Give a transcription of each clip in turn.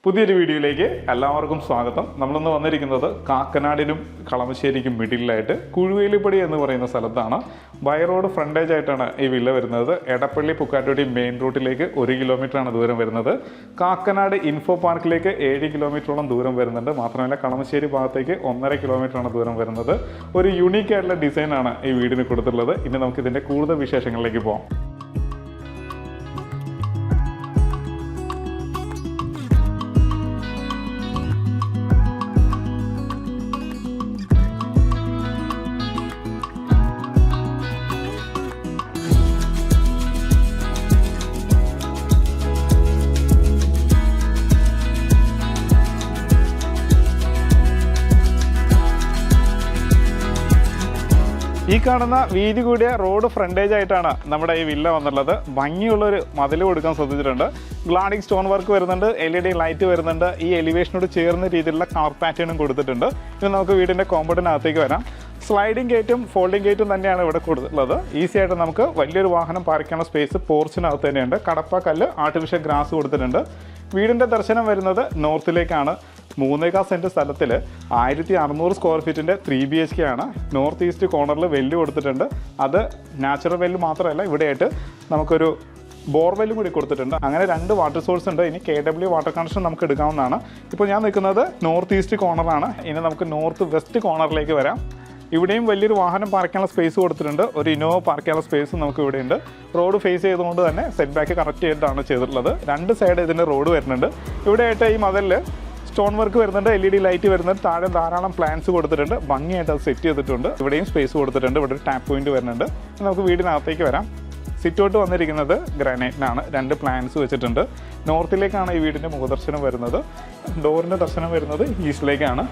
പുതിയൊരു വീഡിയോയിലേക്ക് എല്ലാവർക്കും സ്വാഗതം. നമ്മളിന്ന് വന്നിരിക്കുന്നത് കാക്കനാടിനും കളമശ്ശേരിക്കും മിഡിലായിട്ട് കുഴുവേലിപ്പടി എന്ന് പറയുന്ന സ്ഥലത്താണ്. ബൈ റോഡ് ഫ്രണ്ടേജ് ആയിട്ടാണ് ഈ വില്ല വരുന്നത്. എടപ്പള്ളി പുക്കാട്ടുപടി മെയിൻ റൂട്ടിലേക്ക് 1 കിലോമീറ്ററാണ് ദൂരം വരുന്നത്. കാക്കനാട് ഇൻഫോ പാർക്കിലേക്ക് 7 കിലോമീറ്ററോളം ദൂരം വരുന്നുണ്ട്. മാത്രമല്ല കളമശ്ശേരി ഭാഗത്തേക്ക് 1.5 കിലോമീറ്ററാണ് ദൂരം വരുന്നത്. ഒരു യുണീക്ക് ആയിട്ടുള്ള ഡിസൈനാണ് ഈ വീടിന് കൊടുത്തിട്ടുള്ളത്. ഇനി നമുക്ക് ഇതിൻ്റെ കൂടുതൽ വിശേഷങ്ങളിലേക്ക് പോകാം. ഈ കാണുന്ന വീതി കൂടിയ റോഡ് ഫ്രണ്ടേജ് ആയിട്ടാണ് നമ്മുടെ ഈ വില്ല വന്നുള്ളത്. ഭംഗിയുള്ളൊരു മതിൽ കൊടുക്കാൻ ശ്രദ്ധിച്ചിട്ടുണ്ട്. ഗ്ലാഡിംഗ് സ്റ്റോൺ വർക്ക് വരുന്നുണ്ട്, LED ലൈറ്റ് വരുന്നുണ്ട്. ഈ എലിവേഷനോട് ചേർന്ന രീതിയിലുള്ള കളർ പാറ്റേണും കൊടുത്തിട്ടുണ്ട്. ഇനി നമുക്ക് വീടിൻ്റെ കോമ്പൗണ്ടിനകത്തേക്ക് വരാം. സ്ലൈഡിംഗ് ഗേറ്റും ഫോൾഡിംഗ് ഗേറ്റും തന്നെയാണ് ഇവിടെ കൊടുത്തിട്ടുള്ളത്. ഈസി ആയിട്ട് നമുക്ക് വലിയൊരു വാഹനം പാർക്ക് ചെയ്യാനുള്ള സ്പേസ് പോർച്ചിനകത്ത് തന്നെയുണ്ട്. കടപ്പ കല്ല്, ആർട്ടിഫിഷ്യൽ ഗ്രാസ് കൊടുത്തിട്ടുണ്ട്. വീടിൻ്റെ ദർശനം വരുന്നത് നോർത്തിലേക്കാണ്. 3.25 സെൻറ്റ് സ്ഥലത്തിൽ 1600 സ്ക്വയർ ഫീറ്റിൻ്റെ 3 BHK ആണ്. നോർത്ത് ഈസ്റ്റ് കോർണറിൽ വെല്ല് കൊടുത്തിട്ടുണ്ട്. അത് നാച്ചുറൽ വെല്ല് മാത്രമല്ല, ഇവിടെയായിട്ട് നമുക്കൊരു ബോർവെല്ലും കൂടി കൊടുത്തിട്ടുണ്ട്. അങ്ങനെ 2 വാട്ടർ സോഴ്സ് ഉണ്ട്. ഇനി KW വാട്ടർ കണക്ഷൻ നമുക്ക് എടുക്കാവുന്നതാണ്. ഇപ്പോൾ ഞാൻ നിൽക്കുന്നത് നോർത്ത് ഈസ്റ്റ് കോർണറാണ്. ഇനി നമുക്ക് നോർത്ത് വെസ്റ്റ് കോർണറിലേക്ക് വരാം. ഇവിടെയും വലിയൊരു വാഹനം പാർക്ക് ചെയ്യാനുള്ള സ്പേസ് കൊടുത്തിട്ടുണ്ട്. ഒരു ഇന്നോവ പാർക്ക് ചെയ്യാനുള്ള സ്പേസ് നമുക്ക് ഇവിടെ ഉണ്ട്. റോഡ് ഫേസ് ചെയ്തുകൊണ്ട് തന്നെ സെറ്റ് ബാക്ക് കറക്റ്റ് ചെയ്തിട്ടാണ് ചെയ്തിട്ടുള്ളത്. 2 സൈഡ് ഇതിൻ്റെ റോഡ് വരുന്നുണ്ട്. ഇവിടെയായിട്ട് ഈ മതിലിൽ സ്റ്റോൺ വർക്ക് വരുന്നുണ്ട്, LED ലൈറ്റ് വരുന്നുണ്ട്. താഴെ ധാരാളം പ്ലാന്റ്സ് കൊടുത്തിട്ടുണ്ട്. ഭംഗിയായിട്ട് അത് സെറ്റ് ചെയ്തിട്ടുണ്ട്. ഇവിടെയും സ്പേസ് കൊടുത്തിട്ടുണ്ട്. ഇവിടെ ഒരു ടാപ്പ് പോയിന്റ് വരുന്നുണ്ട്. നമുക്ക് വീടിനകത്തേക്ക് വരാം. സിറ്റ് ഔട്ട് വന്നിരിക്കുന്നത് ഗ്രാനൈറ്റിനാണ്. 2 പ്ലാന്റ്സ് വെച്ചിട്ടുണ്ട്. നോർത്തിലേക്കാണ് ഈ വീടിൻ്റെ മുഖദർശനം വരുന്നത്. ഡോറിൻ്റെ ദർശനം വരുന്നത് ഈസ്റ്റിലേക്കാണ്.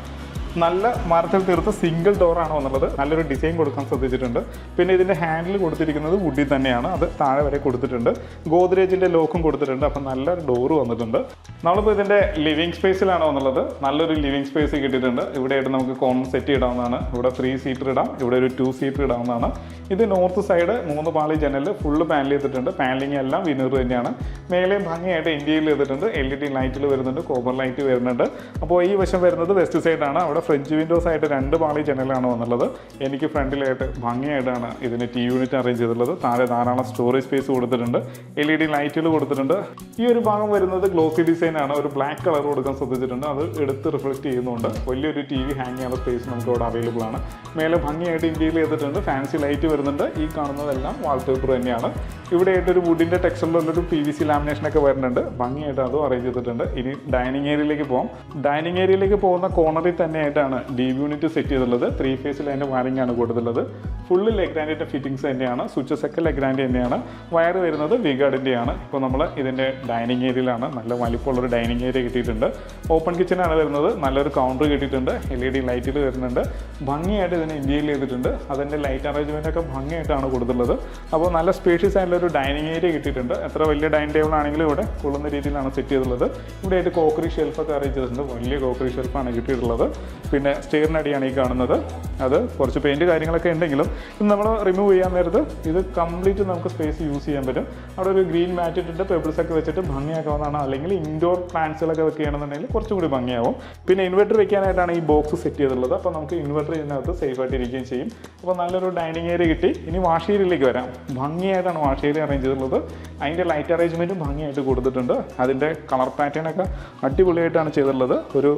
നല്ല മരത്തിൽ തീർത്ത സിംഗിൾ ഡോറാണ് വന്നുള്ളത്. നല്ലൊരു ഡിസൈൻ കൊടുക്കാൻ ശ്രദ്ധിച്ചിട്ടുണ്ട്. പിന്നെ ഇതിൻ്റെ ഹാൻഡിൽ കൊടുത്തിരിക്കുന്നത് വുഡിൽ തന്നെയാണ്. അത് താഴെ വരെ കൊടുത്തിട്ടുണ്ട്. ഗോദ്രേജിൻ്റെ ലോക്കും കൊടുത്തിട്ടുണ്ട്. അപ്പം നല്ല ഡോറ് വന്നിട്ടുണ്ട്. നമ്മളിപ്പോൾ ഇതിൻ്റെ ലിവിങ് സ്പേസിലാണ് വന്നുള്ളത്. നല്ലൊരു ലിവിങ് സ്പേസ് കിട്ടിയിട്ടുണ്ട്. ഇവിടെയായിട്ട് നമുക്ക് കോർണർ സെറ്റ് ഇടാവുന്നതാണ്. ഇവിടെ 3 സീറ്റർ ഇടാം, ഇവിടെ ഒരു 2 സീറ്റർ ഇടാവുന്നതാണ്. ഇത് നോർത്ത് സൈഡ് 3 പാളി ജനൽ ഫുള്ള് പാനൽ ചെയ്തിട്ടുണ്ട്. പാനലിംഗ് എല്ലാം വിനർ തന്നെയാണ്. മേലെയും ഭംഗിയായിട്ട് ഇന്ത്യയിൽ ചെയ്തിട്ടുണ്ട്. LED ലൈറ്റിൽ വരുന്നുണ്ട്, കോപ്പർ ലൈറ്റ് വരുന്നുണ്ട്. അപ്പോൾ ഈ വശം വരുന്നത് വെസ്റ്റ് സൈഡാണ്. അവിടെ ഫ്രഞ്ച് വിൻഡോസ് ആയിട്ട് 2 പാളി ജനലാണ് വന്നുള്ളത്. എനിക്ക് ഫ്രണ്ടിലായിട്ട് ഭംഗിയായിട്ടാണ് ഇതിന് TV യൂണിറ്റ് അറേഞ്ച് ചെയ്തിട്ടുള്ളത്. താഴെ ധാരാളം സ്റ്റോറേജ് സ്പേസ് കൊടുത്തിട്ടുണ്ട്. LED ലൈറ്റുകൾ കൊടുത്തിട്ടുണ്ട്. ഈ ഒരു ഭാഗം വരുന്നത് ഗ്ലോസി ഡിസൈൻ ആണ്. ഒരു ബ്ലാക്ക് കളർ കൊടുക്കാൻ ശ്രദ്ധിച്ചിട്ടുണ്ട്. അത് എടുത്ത് റിഫ്ലക്ട് ചെയ്യുന്നുണ്ട്. വലിയൊരു TV ഹാങ് ചെയ്യാനുള്ള സ്പേസ് നമുക്ക് ഇവിടെ അവൈലബിൾ ആണ്. മേലെ ഭംഗിയായിട്ട് ഇന്ത്യയിൽ ചെയ്തിട്ടുണ്ട്. ഫാൻസി ലൈറ്റ് വരുന്നുണ്ട്. ഈ കാണുന്നതെല്ലാം വാൾപേപ്പർ തന്നെയാണ്. ഇവിടെയായിട്ടൊരു വുഡിൻ്റെ ടെക്സ്ചറിലുള്ളൊരു PVC ലാമിനേഷനൊക്കെ വരുന്നുണ്ട്. ഭംഗിയായിട്ട് അതും അറേഞ്ച് ചെയ്തിട്ടുണ്ട്. ഇനി ഡൈനിങ് ഏരിയയിലേക്ക് പോകാം. ഡൈനിങ് ഏരിയയിലേക്ക് പോകുന്ന കോർണറിൽ തന്നെയായിട്ടാണ് DB യൂണിറ്റ് സെറ്റ് ചെയ്തിട്ടുള്ളത്. 3 ഫേസിൽ അതിൻ്റെ വയറിംഗ് ആണ് കൊടുത്തിട്ടുള്ളത്. ഫുള്ള് ലെഗ്രാൻഡിൻ്റെ ഫിറ്റിംഗ്സ് തന്നെയാണ്. സ്വിച്ചസ് ഒക്കെ ലെഗ്രാൻഡ് തന്നെയാണ്. വയർ വരുന്നത് വിഗാർഡിൻ്റെയാണ്. ഇപ്പോൾ നമ്മൾ ഇതിൻ്റെ ഡൈനിങ് ഏരിയയിലാണ്. നല്ല വലിപ്പമുള്ളൊരു ഡൈനിങ് ഏരിയ കിട്ടിയിട്ടുണ്ട്. ഓപ്പൺ കിച്ചനാണ് വരുന്നത്. നല്ലൊരു കൗണ്ടർ കിട്ടിയിട്ടുണ്ട്. LED ലൈറ്റിൽ വരുന്നുണ്ട്. ഭംഗിയായിട്ട് ഇതിന് ഇന്ത്യയിൽ ചെയ്തിട്ടുണ്ട്. അതിൻ്റെ ലൈറ്റ് അറേഞ്ച്മെൻ്റ് ഒക്കെ ഭംഗിയായിട്ടാണ് കൊടുത്തിട്ടുള്ളത്. അപ്പോൾ നല്ല സ്പേഷ്യസ് ആയിട്ടുള്ളൊരു ഡൈനിങ് ഏരിയ കിട്ടിയിട്ടുണ്ട്. എത്ര വലിയ ഡൈനിങ് ടേബിൾ ആണെങ്കിലും ഇവിടെ കൊള്ളുന്ന രീതിയിലാണ് സെറ്റ് ചെയ്തിട്ടുള്ളത്. ഇവിടെയായിട്ട് കോക്കറി ഷെൽഫൊക്കെ അറേഞ്ച് ചെയ്തിട്ടുണ്ട്. വലിയ കോക്കറി ഷെൽഫാണ് കിട്ടിയിട്ടുള്ളത്. പിന്നെ സ്റ്റെയറിനടിയാണ് ഈ കാണുന്നത്. അത് കുറച്ച് പെയിൻറ്റ് കാര്യങ്ങളൊക്കെ ഉണ്ടെങ്കിലും ഇത് നമ്മൾ റിമൂവ് ചെയ്യാൻ നേരത്ത് ഇത് കംപ്ലീറ്റ് നമുക്ക് സ്പേസ് യൂസ് ചെയ്യാൻ പറ്റും. അവിടെ ഒരു ഗ്രീൻ മാറ്റ് ഇട്ടിട്ട് പെബിൾസ് ഒക്കെ വെച്ചിട്ട് ഭംഗിയാക്കാവുന്നതാണ്. അല്ലെങ്കിൽ ഇൻഡോർ പ്ലാന്റ്സുകളൊക്കെ വെക്കുകയാണെന്നുണ്ടെങ്കിൽ കുറച്ചും കൂടി ഭംഗിയാവും. പിന്നെ ഇൻവെർട്ടർ വെക്കാനായിട്ടാണ് ഈ ബോക്സ് സെറ്റ് ചെയ്തിട്ടുള്ളത്. അപ്പോൾ നമുക്ക് ഇൻവെർട്ടർ ഇതിനകത്ത് സേഫ് ആയിട്ട് ഇരിക്കുകയും ചെയ്യും. അപ്പോൾ നല്ലൊരു ഡൈനിങ് ഏരിയ കിട്ടി. ഇനി വാഷ് ഏരിയയിലേക്ക് വരാം. ഭംഗിയായിട്ടാണ് വാഷ് ഏരിയ അറേഞ്ച് ചെയ്തിട്ടുള്ളത്. അതിൻ്റെ ലൈറ്റ് അറേഞ്ച്മെൻറ്റും ഭംഗിയായിട്ട് കൊടുത്തിട്ടുണ്ട്. അതിൻ്റെ കളർ പാറ്റേൺ ഒക്കെ അടിപൊളിയായിട്ടാണ് ചെയ്തിട്ടുള്ളത്. ഒരു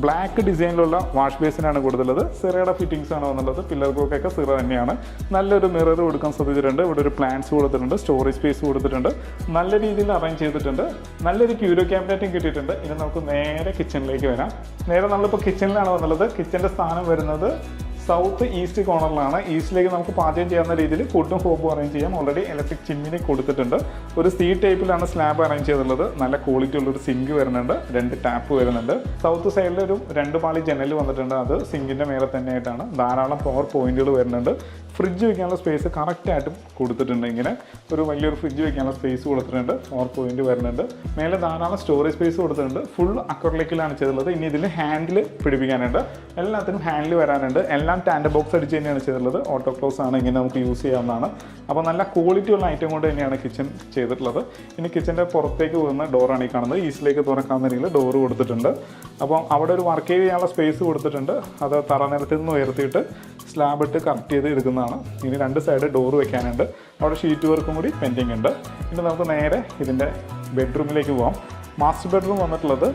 ബ്ലാക്ക് ഡിസൈനിലുള്ള വാഷ് ബേസിനാണ് കൊടുത്തുള്ളത്. സിറയുടെ ഫിറ്റിംഗ്സ് ആണ് വന്നുള്ളത്. പില്ലർ ബ്ലോക്കൊക്കെ സിറ തന്നെയാണ്. നല്ലൊരു മിറർ കൊടുക്കാൻ ശ്രദ്ധിച്ചിട്ടുണ്ട്. ഇവിടെ ഒരു പ്ലാന്റ്സ് കൊടുത്തിട്ടുണ്ട്. സ്റ്റോറേജ് സ്പേസ് കൊടുത്തിട്ടുണ്ട്. നല്ല രീതിയിൽ അറേഞ്ച് ചെയ്തിട്ടുണ്ട്. നല്ലൊരു ക്യൂരോ ക്യാബിനറ്റും കിട്ടിയിട്ടുണ്ട്. ഇനി നമുക്ക് നേരെ കിച്ചണിലേക്ക് വരാം. നേരെ നമ്മളിപ്പോൾ കിച്ചണിലാണ് വന്നുള്ളത്. കിച്ചൻ്റെ സ്ഥാനം വരുന്നത് സൗത്ത് ഈസ്റ്റ് കോർണറിലാണ്. ഈസ്റ്റിലേക്ക് നമുക്ക് പാചകം ചെയ്യാവുന്ന രീതിയിൽ ഫുഡും ഹോബും അറേഞ്ച് ചെയ്യാം. ഓൾറെഡി ഇലക്ട്രിക് ചിമ്മിനി കൊടുത്തിട്ടുണ്ട്. ഒരു സി ടൈപ്പിലാണ് സ്ലാബ് അറേഞ്ച് ചെയ്തിട്ടുള്ളത്. നല്ല ക്വാളിറ്റി ഉള്ളൊരു സിങ്ക് വരുന്നുണ്ട്. 2 ടാപ്പ് വരുന്നുണ്ട്. സൗത്ത് സൈഡിൽ ഒരു 2 പാളി ജനൽ വന്നിട്ടുണ്ട്. അത് സിങ്കിൻ്റെ മേലെ തന്നെയായിട്ടാണ്. ധാരാളം പവർ പോയിന്റുകൾ വരുന്നുണ്ട്. ഫ്രിഡ്ജ് വെക്കാനുള്ള സ്പേസ് കറക്റ്റായിട്ടും കൊടുത്തിട്ടുണ്ട്. ഇങ്ങനെ ഒരു വലിയൊരു ഫ്രിഡ്ജ് വെക്കാനുള്ള സ്പേസ് കൊടുത്തിട്ടുണ്ട്. 4 പോയിന്റ് വരുന്നുണ്ട്. മേലെ ധാരാളം സ്റ്റോറേജ് സ്പേസ് കൊടുത്തിട്ടുണ്ട്. ഫുൾ അക്രലിക്കിലാണ് ചെയ്തിട്ടുള്ളത്. ഇനി ഇതിന് ഹാൻഡിൽ പിടിപ്പിക്കാനുണ്ട്. എല്ലാത്തിനും ഹാൻഡിൽ വരാനുണ്ട്. എല്ലാ എല്ലാം ടാൻഡ് ബോക്സ് അടിച്ച് തന്നെയാണ് ചെയ്തിട്ടുള്ളത്. ഓട്ടോ ക്ലോസ് ആണ്, ഇങ്ങനെ നമുക്ക് യൂസ് ചെയ്യാവുന്നതാണ്. അപ്പോൾ നല്ല ക്വാളിറ്റി ഉള്ള ഐറ്റം കൊണ്ട് തന്നെയാണ് കിച്ചൺ ചെയ്തിട്ടുള്ളത്. ഇനി കിച്ചൻ്റെ പുറത്തേക്ക് പോകുന്ന ഡോറാണ് ഈ കാണുന്നത്. ഈസ്റ്റിലേക്ക് തുറക്കാവുന്ന രീതിയിൽ ഡോറ് കൊടുത്തിട്ടുണ്ട്. അപ്പം അവിടെ ഒരു വർക്ക് ചെയ്യാനുള്ള സ്പേസ് കൊടുത്തിട്ടുണ്ട്. അത് തറനിരത്തിൽ നിന്ന് ഉയർത്തിയിട്ട് സ്ലാബ് ഇട്ട് കറക്റ്റ് ചെയ്ത് എടുക്കുന്നതാണ്. ഇനി 2 സൈഡ് ഡോറ് വെക്കാനുണ്ട്. അവിടെ ഷീറ്റ് വർക്കും കൂടി പെൻഡിങ് ഉണ്ട്. ഇനി നമുക്ക് നേരെ ഇതിൻ്റെ ബെഡ്റൂമിലേക്ക് പോകാം. മാസ്റ്റർ ബെഡ്റൂം വന്നിട്ടുള്ളത്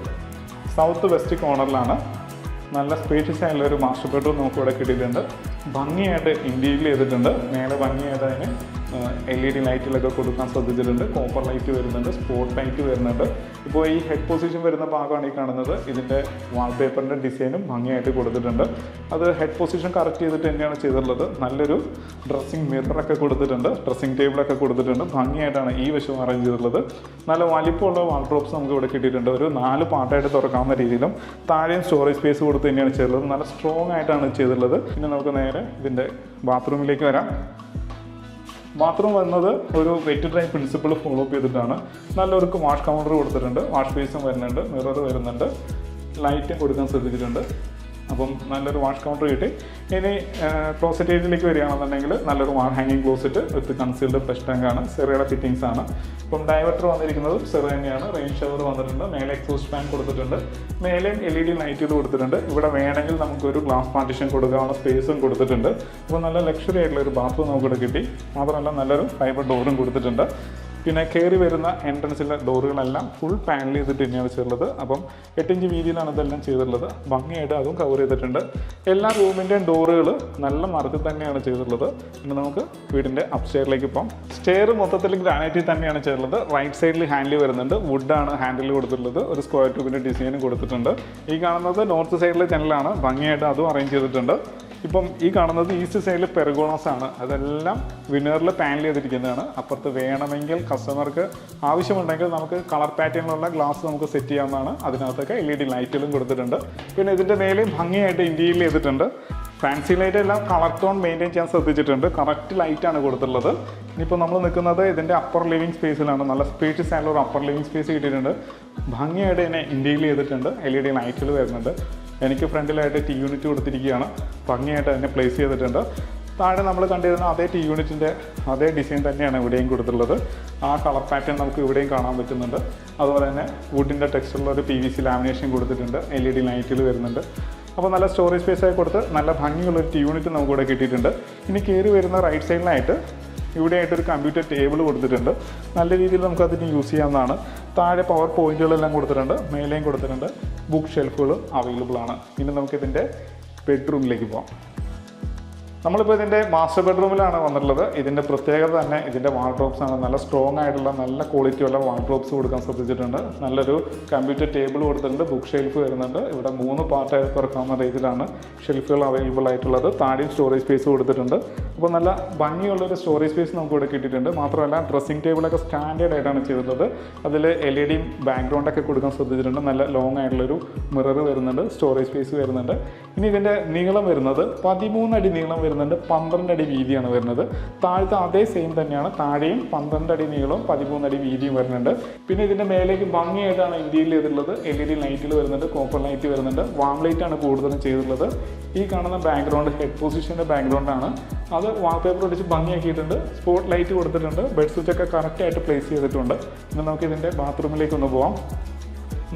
സൗത്ത് വെസ്റ്റ് കോർണറിലാണ്. നല്ല സ്പേഷ്യസ് ആയിട്ടുള്ള ഒരു മാസ്റ്റർ ബെഡ്റൂം നമുക്ക് ഇവിടെ കിട്ടിയിട്ടുണ്ട്. ഭംഗിയായിട്ട് ഇൻറ്റീരിയർ ചെയ്തിട്ടുണ്ട്. മേലെ ഭംഗിയായിട്ട് അതിന് LED ലൈറ്റിലൊക്കെ കൊടുക്കാൻ ശ്രദ്ധിച്ചിട്ടുണ്ട്. കോപ്പർ ലൈറ്റ് വരുന്നുണ്ട്, സ്പോട്ട് ലൈറ്റ് വരുന്നുണ്ട്. ഇപ്പോൾ ഈ ഹെഡ് പൊസിഷൻ വരുന്ന ഭാഗമാണ് ഈ കാണുന്നത്. ഇതിൻ്റെ വാൾപേപ്പറിൻ്റെ ഡിസൈനും ഭംഗിയായിട്ട് കൊടുത്തിട്ടുണ്ട്. അത് ഹെഡ് പൊസിഷൻ കറക്റ്റ് ചെയ്തിട്ട് തന്നെയാണ് ചെയ്തിട്ടുള്ളത്. നല്ലൊരു ഡ്രസ്സിങ് മിററൊക്കെ കൊടുത്തിട്ടുണ്ട്, ഡ്രസ്സിങ് ടേബിളൊക്കെ കൊടുത്തിട്ടുണ്ട്. ഭംഗിയായിട്ടാണ് ഈ വശം അറേഞ്ച് ചെയ്തിട്ടുള്ളത്. നല്ല വലിപ്പമുള്ള വാൾഡ്രോബ്സ് നമുക്ക് ഇവിടെ കിട്ടിയിട്ടുണ്ട്. ഒരു 4 പാർട്ടായിട്ട് തുറക്കാവുന്ന രീതിയിലും താഴെയും സ്റ്റോറേജ് സ്പേസ് കൊടുത്ത് തന്നെയാണ് ചെയ്തിട്ടുള്ളത്. നല്ല സ്ട്രോങ് ആയിട്ടാണ് ചെയ്തിട്ടുള്ളത്. പിന്നെ നമുക്ക് നേരെ ഇതിൻ്റെ ബാത്റൂമിലേക്ക് വരാം. ബാത്റൂം വരുന്നത് ഒരു wet dry principle follow up ചെയ്തിട്ടാണ്. നല്ലൊരു വാഷ് കൗണ്ടർ കൊടുത്തിട്ടുണ്ട്, വാഷ് ബേസും വരുന്നുണ്ട്, മിറർ വരുന്നുണ്ട്, ലൈറ്റും കൊടുക്കാൻ ശ്രദ്ധിച്ചിട്ടുണ്ട്. അപ്പം നല്ലൊരു വാഷ് കൗണ്ടർ കിട്ടി. ഇനി ക്ലോസറ്റ് ഏരിയയിലേക്ക് വരികയാണെന്നുണ്ടെങ്കിൽ നല്ലൊരു ഹാങ്ങിങ് ക്ലോസറ്റ് വിത്ത് കൺസീൽഡ് ഫ്ലഷ് ടാങ്കാണ്. സെറയുടെ ഫിറ്റിങ്സ് ആണ്. ഇപ്പം ഡൈവർട്ടർ വന്നിരിക്കുന്നത് സെറ തന്നെയാണ്. റെയിൻ ഷവർ വന്നിട്ടുണ്ട്, മേലെ എക്സോസ്റ്റ് ഫാൻ കൊടുത്തിട്ടുണ്ട്, മേലെയും LED ലൈറ്റ് കൊടുത്തിട്ടുണ്ട്. ഇവിടെ വേണമെങ്കിൽ നമുക്കൊരു ഗ്ലാസ് പാർട്ടീഷൻ കൊടുക്കാനുള്ള സ്പേസും കൊടുത്തിട്ടുണ്ട്. അപ്പോൾ നല്ല ലക്ഷറി ആയിട്ടുള്ള ഒരു ബാത്റൂം നമുക്കിവിടെ കിട്ടി. മാത്രമല്ല നല്ലൊരു ഫൈബർ ഡോറും കൊടുത്തിട്ടുണ്ട്. പിന്നെ കയറി വരുന്ന എൻട്രൻസിലെ ഡോറുകളെല്ലാം ഫുൾ പാനൽ ചെയ്തിട്ട് തന്നെയാണ് ചെയ്തിട്ടുള്ളത്. അപ്പം 8 ഇഞ്ച് വീതിയിലാണ് ഇതെല്ലാം ചെയ്തിട്ടുള്ളത്. ഭംഗിയായിട്ട് അതും കവർ ചെയ്തിട്ടുണ്ട്. എല്ലാ റൂമിൻ്റെയും ഡോറുകൾ നല്ല മരത്തിൽ തന്നെയാണ് ചെയ്തിട്ടുള്ളത്. പിന്നെ നമുക്ക് വീടിൻ്റെ അപ്സ്റ്റെയറിലേക്ക് പോകാം. സ്റ്റെയർ മൊത്തത്തിൽ ഗ്രാനൈറ്റിൽ തന്നെയാണ് ചെയ്തിട്ടുള്ളത്. റൈറ്റ് സൈഡിൽ ഹാൻഡിൽ വരുന്നുണ്ട്, വുഡാണ് ഹാൻഡിൽ കൊടുത്തിട്ടുള്ളത്. ഒരു സ്ക്വയർ ട്യൂബിൻ്റെ ഡിസൈനും കൊടുത്തിട്ടുണ്ട്. ഈ കാണുന്നത് നോർത്ത് സൈഡിലെ ജനലാണ്. ഭംഗിയായിട്ട് അതും അറേഞ്ച് ചെയ്തിട്ടുണ്ട്. ഇപ്പം ഈ കാണുന്നത് ഈസ്റ്റ് സൈഡിൽ പെർഗോണാസ് ആണ്. അതെല്ലാം വിനറിൽ പാനൽ ചെയ്തിരിക്കുന്നതാണ്. അപ്പുറത്ത് വേണമെങ്കിൽ കസ്റ്റമർക്ക് ആവശ്യമുണ്ടെങ്കിൽ നമുക്ക് കളർ പാറ്റേണിലുള്ള ഗ്ലാസ് നമുക്ക് സെറ്റ് ചെയ്യാവുന്നതാണ്. അതിനകത്തൊക്കെ LED ലൈറ്റുകളും കൊടുത്തിട്ടുണ്ട്. പിന്നെ ഇതിൻ്റെ മേലെയും ഭംഗിയായിട്ട് ഇൻറ്റീരിയർ ചെയ്തിട്ടുണ്ട്. ഫാൻസി ലൈറ്റ് എല്ലാം കളർ ടോൺ മെയിൻറ്റെയിൻ ചെയ്യാൻ ശ്രദ്ധിച്ചിട്ടുണ്ട്. കറക്റ്റ് ലൈറ്റാണ് കൊടുത്തിട്ടുള്ളത്. ഇനിയിപ്പോൾ നമ്മൾ നിൽക്കുന്നത് ഇതിൻ്റെ അപ്പർ ലിവിങ് സ്പേസിലാണ്. നല്ല സ്പേഷ്യസ് ആയിട്ടുള്ള ഒരു അപ്പർ ലിവിങ് സ്പേസ് കിട്ടിയിട്ടുണ്ട്. ഭംഗിയായിട്ട് ഇതിനെ ഇൻറ്റീരിയർ ചെയ്തിട്ടുണ്ട്. LED ലൈറ്റുകൾ വരുന്നുണ്ട്. എനിക്ക് ഫ്രണ്ടിലായിട്ട് T യൂണിറ്റ് കൊടുത്തിരിക്കുകയാണ്. ഭംഗിയായിട്ട് അതിനെ പ്ലേസ് ചെയ്തിട്ടുണ്ട്. താഴെ നമ്മൾ കണ്ടിരുന്ന അതേ T യൂണിറ്റിൻ്റെ അതേ ഡിസൈൻ തന്നെയാണ് ഇവിടെയും കൊടുത്തിട്ടുള്ളത്. ആ കളർ പാറ്റേൺ നമുക്ക് ഇവിടെയും കാണാൻ പറ്റുന്നുണ്ട്. അതുപോലെ തന്നെ വുഡിൻ്റെ ടെക്സ്ചറിലുള്ള ഒരു PVC ലാമിനേഷൻ കൊടുത്തിട്ടുണ്ട്. LED ലൈറ്റുകൾ വരുന്നുണ്ട്. അപ്പോൾ നല്ല സ്റ്റോറേജ് സ്പേസായി കൊടുത്ത് നല്ല ഭംഗിയുള്ളൊരു T യൂണിറ്റ് നമുക്കിവിടെ കിട്ടിയിട്ടുണ്ട്. ഇനി കയറി വരുന്ന റൈറ്റ് സൈഡിലായിട്ട് ഇവിടെയായിട്ടൊരു കമ്പ്യൂട്ടർ ടേബിൾ കൊടുത്തിട്ടുണ്ട്. നല്ല രീതിയിൽ നമുക്കതിന് യൂസ് ചെയ്യാവുന്നതാണ്. താഴെ പവർ പോയിന്റുകളെല്ലാം കൊടുത്തിട്ടുണ്ട്, മേലെയും കൊടുത്തിട്ടുണ്ട്. ബുക്ക് ഷെൽഫുകളും അവൈലബിൾ ആണ്. ഇനി നമുക്കിതിൻ്റെ ബെഡ്റൂമിലേക്ക് പോകാം. നമ്മളിപ്പോൾ ഇതിൻ്റെ മാസ്റ്റർ ബെഡ്റൂമിലാണ് വന്നിട്ടുള്ളത്. ഇതിൻ്റെ പ്രത്യേകത തന്നെ ഇതിൻ്റെ വാർഡ്രോബ്സ് ആണ്. നല്ല സ്ട്രോങ് ആയിട്ടുള്ള നല്ല ക്വാളിറ്റിയുള്ള വാർഡ്രോബ്സ് കൊടുക്കാൻ ശ്രദ്ധിച്ചിട്ടുണ്ട്. നല്ലൊരു കമ്പ്യൂട്ടർ ടേബിൾ കൊടുത്തിട്ടുണ്ട്, ബുക്ക് ഷെൽഫ് വരുന്നുണ്ട്. ഇവിടെ 3 പാർട്ടായിട്ട് തുറക്കാവുന്ന രീതിയിലാണ് ഷെൽഫുകൾ അവൈലബിൾ ആയിട്ടുള്ളത്. താഴെയും സ്റ്റോറേജ് സ്പേസ് കൊടുത്തിട്ടുണ്ട്. അപ്പോൾ നല്ല ഭംഗിയുള്ളൊരു സ്റ്റോറേജ് സ്പേസ് നമുക്ക് ഇവിടെ കിട്ടിയിട്ടുണ്ട്. മാത്രമല്ല ഡ്രസ്സിംഗ് ടേബിളൊക്കെ സ്റ്റാൻഡേർഡ് ആയിട്ടാണ് ചെയ്തിട്ടുള്ളത്. അതിൽ LED ബാക്ക്ഗ്രൗണ്ടൊക്കെ കൊടുക്കാൻ ശ്രദ്ധിച്ചിട്ടുണ്ട്. നല്ല ലോങ് ആയിട്ടുള്ളൊരു മിറർ വരുന്നുണ്ട്, സ്റ്റോറേജ് സ്പേസ് വരുന്നുണ്ട്. ഇനി ഇതിൻ്റെ നീളം വരുന്നത് 13 അടി നീളം വരുന്നുണ്ട്, 12 അടി വീതിയാണ് വരുന്നത്. താഴത്തെ അതേ സെയിം തന്നെയാണ്. താഴെയും 12 അടി നീളവും 13 അടി വീതിയും വരുന്നുണ്ട്. പിന്നെ ഇതിൻ്റെ മേലേക്ക് ഭംഗിയായിട്ടാണ് ഇൻറ്റീരിയർ ചെയ്തിട്ടുള്ളത്. LED ലൈറ്റിൽ വരുന്നുണ്ട്, കോപ്പർ ലൈറ്റ് വരുന്നുണ്ട്, വാം ലൈറ്റാണ് കൂടുതലും ചെയ്തിട്ടുള്ളത്. ഈ കാണുന്ന ബാക്ക്ഗ്രൗണ്ട് ഹെഡ് പൊസിഷൻ്റെ ബാക്ക്ഗ്രൗണ്ടാണ്. അത് വാൾപേപ്പർ അടിച്ച് ഭംഗിയാക്കിയിട്ടുണ്ട്. സ്പോട്ട് ലൈറ്റ് കൊടുത്തിട്ടുണ്ട്. ബെഡ് സ്വിച്ചൊക്കെ കറക്റ്റായിട്ട് പ്ലേസ് ചെയ്തിട്ടുണ്ട്. ഇനി നമുക്ക് ഇതിൻ്റെ ബാത്റൂമിലേക്ക് ഒന്ന് പോകാം.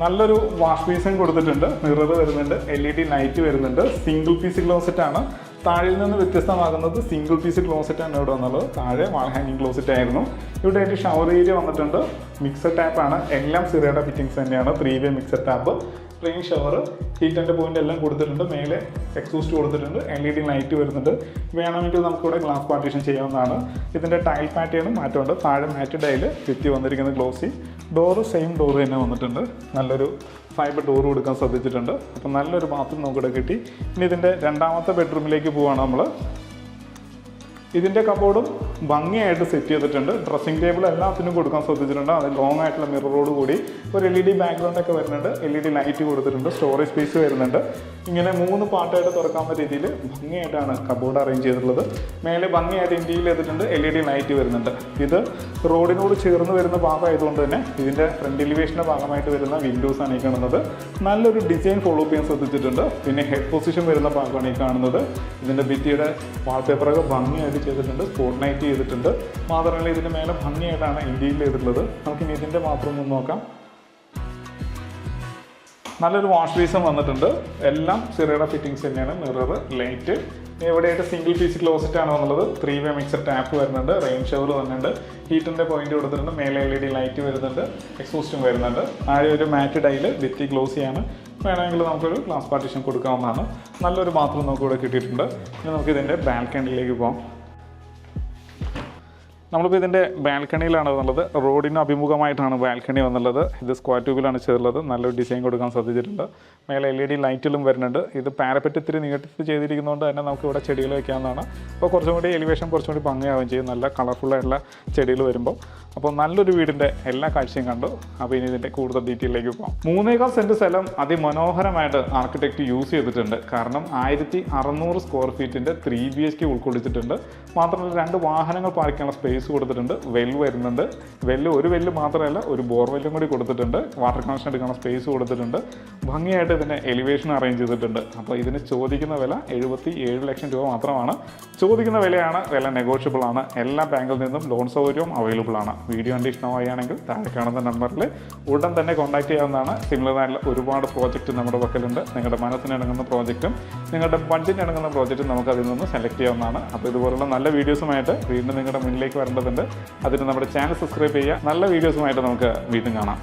നല്ലൊരു വാഷ് ബേസിൻ കൊടുത്തിട്ടുണ്ട്, മിറർ വരുന്നുണ്ട്, LED ലൈറ്റ് വരുന്നുണ്ട്. സിംഗിൾ പീസ് ക്ലോസറ്റ് ആണ്. താഴെ നിന്ന് വ്യത്യസ്തമാകുന്നത് സിംഗിൾ പീസ് ക്ലോസറ്റ് ആണ് ഇവിടെ വന്നുള്ളത്. താഴെ വാൾ ഹാങ്ങിങ് ക്ലോസറ്റ് ആയിരുന്നു. ഇവിടെ ആയിട്ട് ഷവർ ഏരിയ വന്നിട്ടുണ്ട്. മിക്സർ ടാപ്പാണ്. എല്ലാം സിറയുടെ ഫിറ്റിങ്സ് തന്നെയാണ്. 3-way mixer tap, rain shower, heat and point എല്ലാം കൊടുത്തിട്ടുണ്ട്. മേലെ എക്സോസ്റ്റ് കൊടുത്തിട്ടുണ്ട്. LED ലൈറ്റ് വരുന്നുണ്ട്. വേണമെങ്കിൽ നമുക്കിവിടെ ഗ്ലാസ് പാർട്ടീഷൻ ചെയ്യാവുന്നതാണ്. ഇതിൻ്റെ ടൈൽ പാറ്റേണും മാറ്റമുണ്ട്. താഴെ മാറ്റ് ടൈൽ ഭിത്തി വന്നിരിക്കുന്നത് ഗ്ലോസി. ഡോറ് സെയിം ഡോറ് തന്നെ വന്നിട്ടുണ്ട്. നല്ലൊരു ഫൈബർ ഡോറ് കൊടുക്കാൻ ശ്രദ്ധിച്ചിട്ടുണ്ട്. അപ്പം നല്ലൊരു ബാത്റൂം നമുക്കിവിടെ കിട്ടി. ഇനി ഇതിൻ്റെ രണ്ടാമത്തെ ബെഡ്റൂമിലേക്ക് പോവുകയാണ് നമ്മൾ. ഇതിൻ്റെ കബോർഡും ഭംഗിയായിട്ട് സെറ്റ് ചെയ്തിട്ടുണ്ട്. ഡ്രസ്സിംഗ് ടേബിൾ എല്ലാത്തിനും കൊടുക്കാൻ ശ്രദ്ധിച്ചിട്ടുണ്ട്. അത് ലോങ് ആയിട്ടുള്ള മിററോട് കൂടി ഒരു LED ബാക്ക്ഗ്രൗണ്ട് ഒക്കെ വരുന്നുണ്ട്. LED ലൈറ്റ് കൊടുത്തിട്ടുണ്ട്. സ്റ്റോറേജ് സ്പേസ് വരുന്നുണ്ട്. ഇങ്ങനെ 3 പാർട്ടായിട്ട് തുറക്കാവുന്ന രീതിയിൽ ഭംഗിയായിട്ടാണ് കബോർഡ് അറേഞ്ച് ചെയ്തിട്ടുള്ളത്. മേലെ ഭംഗിയായിട്ട് ഇന്റീരിയർ ചെയ്തിട്ടുണ്ട്. LED ലൈറ്റ് വരുന്നുണ്ട്. ഇത് റോഡിനോട് ചേർന്ന് വരുന്ന ഭാഗമായതുകൊണ്ട് തന്നെ ഇതിൻ്റെ ഫ്രണ്ട് എലിവേഷൻ്റെ ഭാഗമായിട്ട് വരുന്ന വിൻഡോസ് ആണ് ഈ കാണുന്നത്. നല്ലൊരു ഡിസൈൻ ഫോളോ ചെയ്യാൻ ശ്രദ്ധിച്ചിട്ടുണ്ട്. പിന്നെ ഹെഡ് പൊസിഷൻ വരുന്ന ഭാഗമാണ് ഈ കാണുന്നത്. ഇതിൻ്റെ ഭിത്തിയുടെ വാൾപേപ്പറൊക്കെ ഭംഗിയായിട്ട് ചെയ്തിട്ടുണ്ട്. സ്പോട്ട് ലൈറ്റ് ചെയ്തിട്ടുണ്ട്. മാത്രമല്ല ഇതിൻ്റെ മേലെ ഭംഗിയായിട്ടാണ് ഇന്റീരിയർ ചെയ്തിട്ടുള്ളത്. നമുക്കിനി ഇതിൻ്റെ മാത്രം ഒന്ന് നോക്കാം. നല്ലൊരു വാഷ് ബേസും വന്നിട്ടുണ്ട്. എല്ലാം സിറയുടെ ഫിറ്റിംഗ്സ് തന്നെയാണ്. മിറർ, ലൈറ്റ്, എവിടെയായിട്ട് സിംഗിൾ പീസ് ക്ലോസറ്റ് ആണ് വന്നുള്ളത്. 3-way മിക്സർ ടാപ്പ് വരുന്നുണ്ട്. റെയിൻ ഷവർ വന്നിട്ടുണ്ട്. ഹീറ്ററിൻ്റെ പോയിന്റ് കൊടുത്തിട്ടുണ്ട്. മേലെ LED ലൈറ്റ് വരുന്നുണ്ട്. എക്സോസ്റ്റും വരുന്നുണ്ട്. ആദ്യം ഒരു മാറ്റ് ടൈല് ഭിത്തി ഗ്ലോസ് ചെയ്യാണ്. വേണമെങ്കിൽ നമുക്കൊരു ഗ്ലാസ് പാർട്ടീഷൻ കൊടുക്കാവുന്നതാണ്. നല്ലൊരു ബാത്റൂം നമുക്ക് ഇവിടെ കിട്ടിയിട്ടുണ്ട്. ഇനി നമുക്ക് ഇതിൻ്റെ ബാൽക്കണിയിലേക്ക് പോകാം. നമ്മളിപ്പോൾ ഇതിൻ്റെ ബാൽക്കണിയിലാണ് വന്നുള്ളത്. റോഡിന് അഭിമുഖമായിട്ടാണ് ബാൽക്കണി വന്നുള്ളത്. ഇത് സ്ക്വയർ ട്യൂബിലാണ് ചേർന്നത്. നല്ലൊരു ഡിസൈൻ കൊടുക്കാൻ സാധിച്ചിട്ടുണ്ട്. മേലെ LED ലൈറ്റുകളും വരുന്നുണ്ട്. ഇത് പാരപ്പറ്റ് ഇത്തിരി നീട്ടി ചെയ്തിരിക്കുന്നതുകൊണ്ട് തന്നെ നമുക്ക് ഇവിടെ ചെടികൾ വയ്ക്കാവുന്നതാണ്. അപ്പോൾ കുറച്ചും കൂടി എലിവേഷൻ കുറച്ചും കൂടി ഭംഗിയാവുകയും ചെയ്യും. നല്ല കളർഫുള്ളായിട്ടുള്ള ചെടികൾ വരുമ്പോൾ. അപ്പോൾ നല്ലൊരു വീടിൻ്റെ എല്ലാ കാഴ്ചയും കണ്ടു. അപ്പോൾ ഇനി ഇതിൻ്റെ കൂടുതൽ ഡീറ്റെയിലേക്ക് പോകാം. 3.25 സെൻറ്റ് സ്ഥലം അതിമനോഹരമായിട്ട് ആർക്കിടെക്റ്റ് യൂസ് ചെയ്തിട്ടുണ്ട്. കാരണം 1600 സ്ക്വയർ ഫീറ്റിൻ്റെ 3 BHK ഉൾക്കൊള്ളിച്ചിട്ടുണ്ട്. മാത്രമല്ല 2 വാഹനങ്ങൾ പാർക്ക് ചെയ്യാനുള്ള സ്പേസ് കൊടുത്തിട്ടുണ്ട്. വെൽ വരുന്നുണ്ട്. ഒരു വെല്ല് മാത്രമല്ല, ഒരു ബോർവെല്ലും കൂടി കൊടുത്തിട്ടുണ്ട്. വാട്ടർ കണക്ഷൻ എടുക്കാനുള്ള സ്പേസ് കൊടുത്തിട്ടുണ്ട്. ഭംഗിയായിട്ട് ഇതിന് എലിവേഷൻ അറേഞ്ച് ചെയ്തിട്ടുണ്ട്. അപ്പോൾ ഇതിന് ചോദിക്കുന്ന വില 77 ലക്ഷം രൂപ മാത്രമാണ്. ചോദിക്കുന്ന വിലയാണ്. വില നെഗോഷ്യബിൾ ആണ്. എല്ലാ ബാങ്കിൽ നിന്നും ലോൺ സൗകര്യവും അവൈലബിൾ ആണ്. വീഡിയോ കണ്ട് ഇഷ്ടമാവുകയാണെങ്കിൽ താഴെ കാണുന്ന നമ്പറിൽ ഉടൻ തന്നെ കോൺടാക്ട് ചെയ്യാവുന്നതാണ്. സിമിലറായിട്ടുള്ള ഒരുപാട് പ്രോജക്റ്റ് നമ്മുടെ പക്കലുണ്ട്. നിങ്ങളുടെ മനസ്സിന് ഇണങ്ങുന്ന പ്രോജക്റ്റും നിങ്ങളുടെ ബഡ്ജറ്റിന് ഇണങ്ങുന്ന പ്രോജക്റ്റും നമുക്ക് അതിൽ നിന്ന് സെലക്ട് ചെയ്യാവുന്നതാണ്. അപ്പോൾ ഇതുപോലുള്ള നല്ല വീഡിയോസുമായിട്ട് വീണ്ടും നിങ്ങളുടെ മുന്നിലേക്ക് വരേണ്ടതുണ്ട്. അതിന് നമ്മുടെ ചാനൽ സബ്സ്ക്രൈബ് ചെയ്യുക. നല്ല വീഡിയോസുമായിട്ട് നമുക്ക് വീണ്ടും കാണാം.